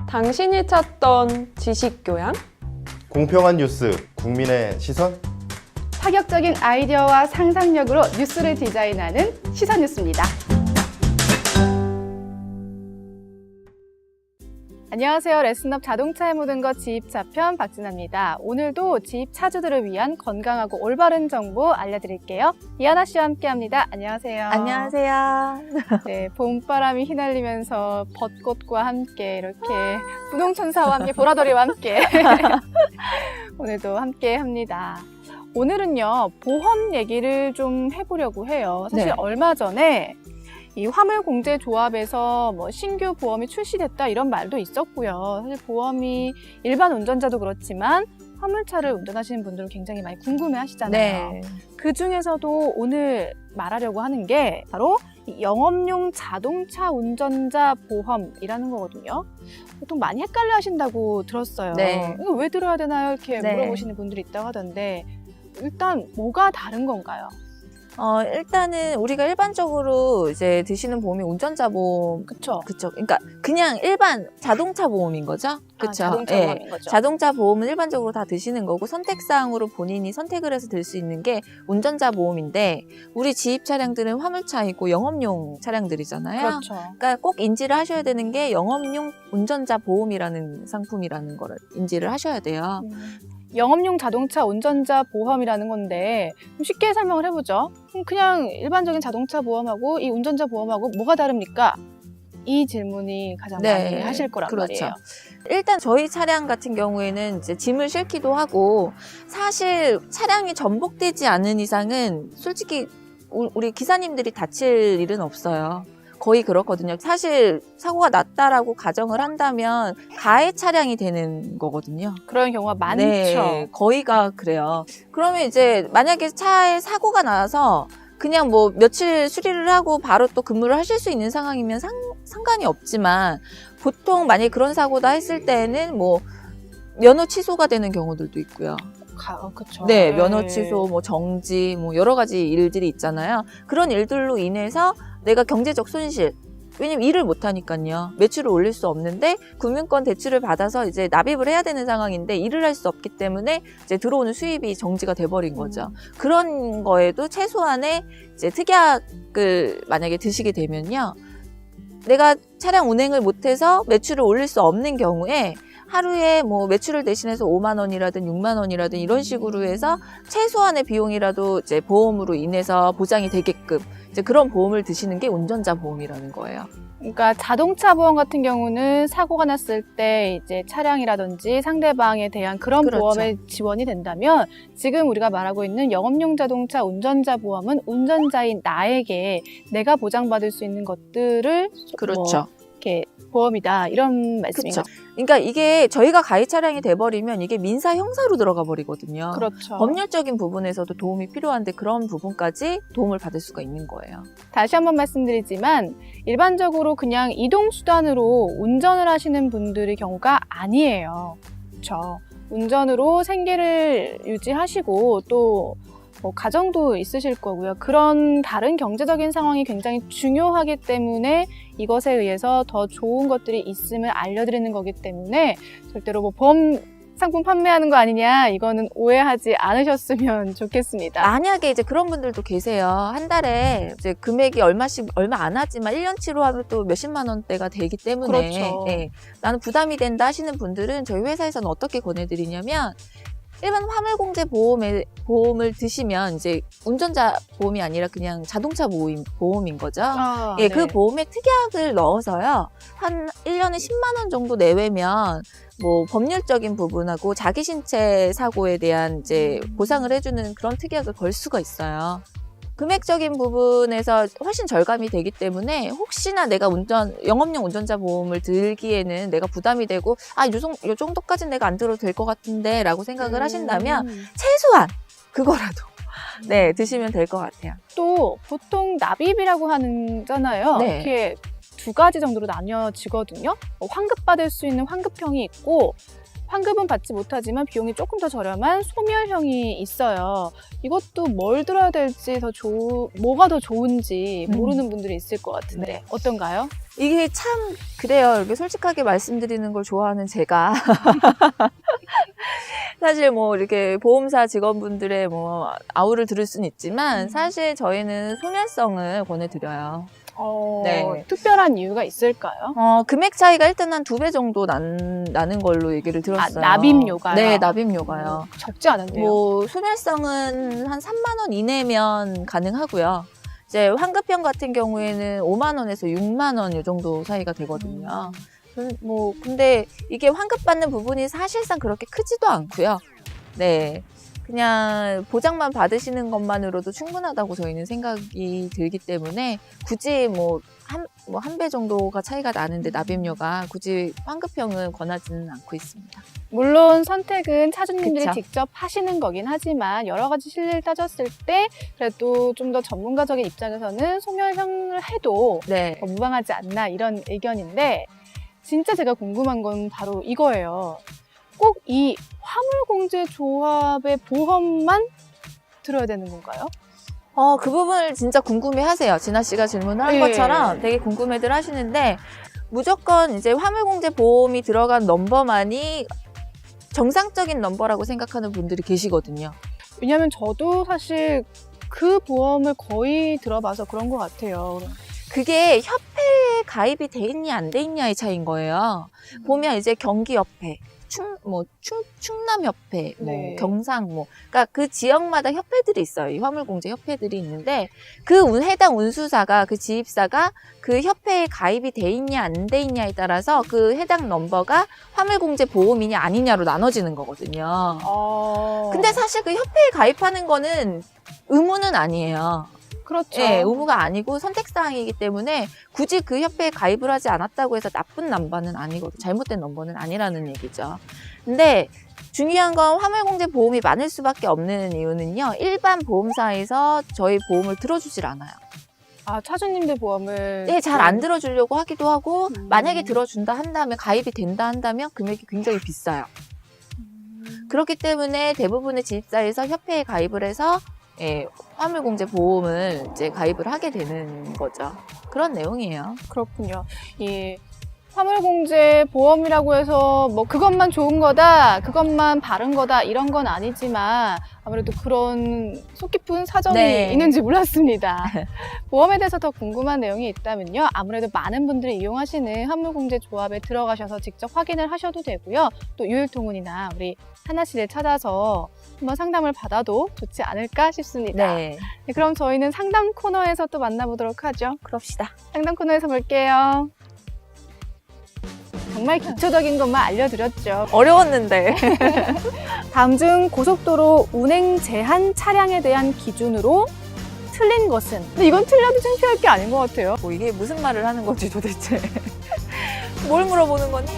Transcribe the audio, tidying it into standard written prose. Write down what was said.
당신이 찾던 지식교양? 공평한 뉴스, 국민의 시선? 파격적인 아이디어와 상상력으로 뉴스를 디자인하는 시선뉴스입니다. 안녕하세요. 레슨업 자동차의 모든 것 지입차편 박진아입니다. 오늘도 지입차주들을 위한 건강하고 올바른 정보 알려드릴게요. 이하나 씨와 함께합니다. 안녕하세요. 안녕하세요. 네, 봄바람이 휘날리면서 벚꽃과 함께 이렇게 분홍천사와 함께 보라돌이와 함께 오늘도 함께합니다. 오늘은요, 보험 얘기를 좀 해보려고 해요. 사실 네. 얼마 전에 이 화물공제조합에서 뭐 신규 보험이 출시됐다 이런 말도 있었고요. 사실 보험이 일반 운전자도 그렇지만 화물차를 운전하시는 분들은 굉장히 많이 궁금해하시잖아요. 네. 그 중에서도 오늘 말하려고 하는 게 바로 이 영업용 자동차 운전자 보험이라는 거거든요. 보통 많이 헷갈려 하신다고 들었어요. 네. 이거 왜 들어야 되나요? 이렇게 네. 물어보시는 분들이 있다고 하던데 일단 뭐가 다른 건가요? 일단은 우리가 일반적으로 이제 드시는 보험이 운전자 보험. 그쵸? 그쵸. 그러니까 그냥 일반 자동차 보험인 거죠. 그쵸. 자동차 예. 보험인 거죠. 자동차 보험은 일반적으로 다 드시는 거고 선택사항으로 본인이 선택을 해서 들 수 있는 게 운전자 보험인데 우리 지입 차량들은 화물차이고 영업용 차량들이잖아요. 그렇죠. 그러니까 꼭 인지를 하셔야 되는 게 영업용 운전자 보험이라는 상품이라는 거를 인지를 하셔야 돼요. 영업용 자동차 운전자 보험이라는 건데 좀 쉽게 설명을 해보죠. 그냥 일반적인 자동차 보험하고 이 운전자 보험하고 뭐가 다릅니까? 이 질문이 가장 많이 하실 거란 그렇죠. 말이에요. 일단 저희 차량 같은 경우에는 이제 짐을 싣기도 하고 사실 차량이 전복되지 않은 이상은 솔직히 우리 기사님들이 다칠 일은 없어요. 거의 그렇거든요. 사실 사고가 났다라고 가정을 한다면 가해 차량이 되는 거거든요. 그런 경우가 많죠. 네, 거의가 그래요. 그러면 이제 만약에 차에 사고가 나서 그냥 뭐 며칠 수리를 하고 바로 또 근무를 하실 수 있는 상황이면 상관이 없지만 보통 만약에 그런 사고다 했을 때는 뭐 면허 취소가 되는 경우들도 있고요. 그쵸. 네, 면허 취소, 뭐 정지, 뭐 여러 가지 일들이 있잖아요. 그런 일들로 인해서 내가 경제적 손실, 왜냐면 일을 못 하니까요. 매출을 올릴 수 없는데 금융권 대출을 받아서 이제 납입을 해야 되는 상황인데 일을 할 수 없기 때문에 이제 들어오는 수입이 정지가 돼버린 거죠. 그런 거에도 최소한의 이제 특약을 만약에 드시게 되면요. 내가 차량 운행을 못해서 매출을 올릴 수 없는 경우에 하루에 뭐 매출을 대신해서 5만 원이라든 6만 원이라든 이런 식으로 해서 최소한의 비용이라도 이제 보험으로 인해서 보장이 되게끔 이제 그런 보험을 드시는 게 운전자 보험이라는 거예요. 그러니까 자동차 보험 같은 경우는 사고가 났을 때 이제 차량이라든지 상대방에 대한 그런 그렇죠. 보험에 지원이 된다면 지금 우리가 말하고 있는 영업용 자동차 운전자 보험은 운전자인 나에게 내가 보장받을 수 있는 것들을 그렇죠. 이렇게 보험이다 이런 말씀인가요? 그렇죠. 그러니까 이게 저희가 가해 차량이 돼버리면 이게 민사 형사로 들어가 버리거든요. 그렇죠. 법률적인 부분에서도 도움이 필요한데 그런 부분까지 도움을 받을 수가 있는 거예요. 다시 한번 말씀드리지만 일반적으로 그냥 이동수단으로 운전을 하시는 분들의 경우가 아니에요. 그렇죠. 운전으로 생계를 유지하시고 또 뭐 가정도 있으실 거고요. 그런 다른 경제적인 상황이 굉장히 중요하기 때문에 이것에 의해서 더 좋은 것들이 있음을 알려드리는 거기 때문에 절대로 뭐 보험 상품 판매하는 거 아니냐 이거는 오해하지 않으셨으면 좋겠습니다. 만약에 이제 그런 분들도 계세요. 한 달에 이제 금액이 얼마 안 하지만 1년치로 하면 또 몇십만 원대가 되기 때문에 그렇죠. 네, 나는 부담이 된다 하시는 분들은 저희 회사에서는 어떻게 권해드리냐면 일반 화물공제 보험을 드시면 이제 운전자 보험이 아니라 그냥 자동차 보험인 거죠. 예, 네. 그 보험에 특약을 넣어서요. 한 1년에 10만 원 정도 내외면 뭐 법률적인 부분하고 자기 신체 사고에 대한 이제 보상을 해주는 그런 특약을 걸 수가 있어요. 금액적인 부분에서 훨씬 절감이 되기 때문에 혹시나 내가 영업용 운전자 보험을 들기에는 내가 부담이 되고 요 정도까지는 내가 안 들어도 될 것 같은데 라고 생각을 하신다면 최소한 그거라도 네 드시면 될 것 같아요. 또 보통 납입이라고 하잖아요. 네. 이렇게 두 가지 정도로 나뉘어지거든요. 환급받을 수 있는 환급형이 있고 환급은 받지 못하지만 비용이 조금 더 저렴한 소멸형이 있어요. 이것도 뭘 들어야 될지 뭐가 더 좋은지 모르는 분들이 있을 것 같은데 네. 어떤가요? 이게 참 그래요. 이렇게 솔직하게 말씀드리는 걸 좋아하는 제가 사실 뭐 이렇게 보험사 직원분들의 뭐 아우를 들을 수는 있지만 사실 저희는 소멸성을 권해드려요. 네. 특별한 이유가 있을까요? 금액 차이가 일단 한 2배 정도 나는 걸로 얘기를 들었어요. 납입료가요? 네, 납입료가요. 적지 않은데요. 뭐 소멸성은 한 3만 원 이내면 가능하고요. 이제 환급형 같은 경우에는 5만 원에서 6만 원 이 정도 사이가 되거든요. 뭐 근데 이게 환급 받는 부분이 사실상 그렇게 크지도 않고요. 네. 그냥 보장만 받으시는 것만으로도 충분하다고 저희는 생각이 들기 때문에 굳이 한 배 정도가 차이가 나는데 납입료가 굳이 환급형은 권하지는 않고 있습니다. 물론 선택은 차주님들이 그쵸. 직접 하시는 거긴 하지만 여러 가지 실리를 따졌을 때 그래도 좀 더 전문가적인 입장에서는 소멸형을 해도 네. 무방하지 않나 이런 의견인데 진짜 제가 궁금한 건 바로 이거예요. 꼭 이 화물공제조합의 보험만 들어야 되는 건가요? 그 부분을 진짜 궁금해 하세요. 진아 씨가 질문을 한 예. 것처럼 되게 궁금해들 하시는데 무조건 이제 화물공제 보험이 들어간 넘버만이 정상적인 넘버라고 생각하는 분들이 계시거든요. 왜냐면 저도 사실 그 보험을 거의 들어봐서 그런 것 같아요. 그게 협회에 가입이 돼 있냐 안 돼 있냐의 차이인 거예요. 보면 이제 경기협회, 충남협회, 네. 경상, 그러니까 그 지역마다 협회들이 있어요. 이 화물공제 협회들이 있는데 그 해당 운수사가 그 지입사가 그 협회에 가입이 돼 있냐 안 돼 있냐에 따라서 그 해당 넘버가 화물공제 보험이냐 아니냐로 나눠지는 거거든요. 근데 사실 그 협회에 가입하는 거는 의무는 아니에요. 그렇죠. 네, 의무가 아니고 선택사항이기 때문에 굳이 그 협회에 가입을 하지 않았다고 해서 나쁜 넘버는 아니거든요. 잘못된 넘버는 아니라는 얘기죠. 근데 중요한 건 화물공제 보험이 많을 수밖에 없는 이유는요. 일반 보험사에서 저희 보험을 들어주질 않아요. 차주님들 보험을 네, 잘 안 들어주려고 하기도 하고 만약에 들어준다 한다면 가입이 된다 한다면 금액이 굉장히 비싸요. 그렇기 때문에 대부분의 지입사에서 협회에 가입을 해서 화물공제 보험을 이제 가입을 하게 되는 거죠. 그런 내용이에요. 그렇군요. 이 화물공제 보험이라고 해서 뭐 그것만 좋은 거다, 그것만 바른 거다 이런 건 아니지만 아무래도 그런 속 깊은 사정이 네. 있는지 몰랐습니다. 보험에 대해서 더 궁금한 내용이 있다면요. 아무래도 많은 분들이 이용하시는 화물공제 조합에 들어가셔서 직접 확인을 하셔도 되고요. 또 유일통운이나 우리 하나 씨를 찾아서 한번 상담을 받아도 좋지 않을까 싶습니다. 네, 네, 그럼 저희는 상담 코너에서 또 만나보도록 하죠. 그럽시다. 상담 코너에서 볼게요. 정말 기초적인 것만 알려드렸죠. 어려웠는데. 다음 중 고속도로 운행 제한 차량에 대한 기준으로 틀린 것은? 근데 이건 틀려도 창피할 게 아닌 것 같아요. 이게 무슨 말을 하는 거지 도대체. 뭘 물어보는 거니?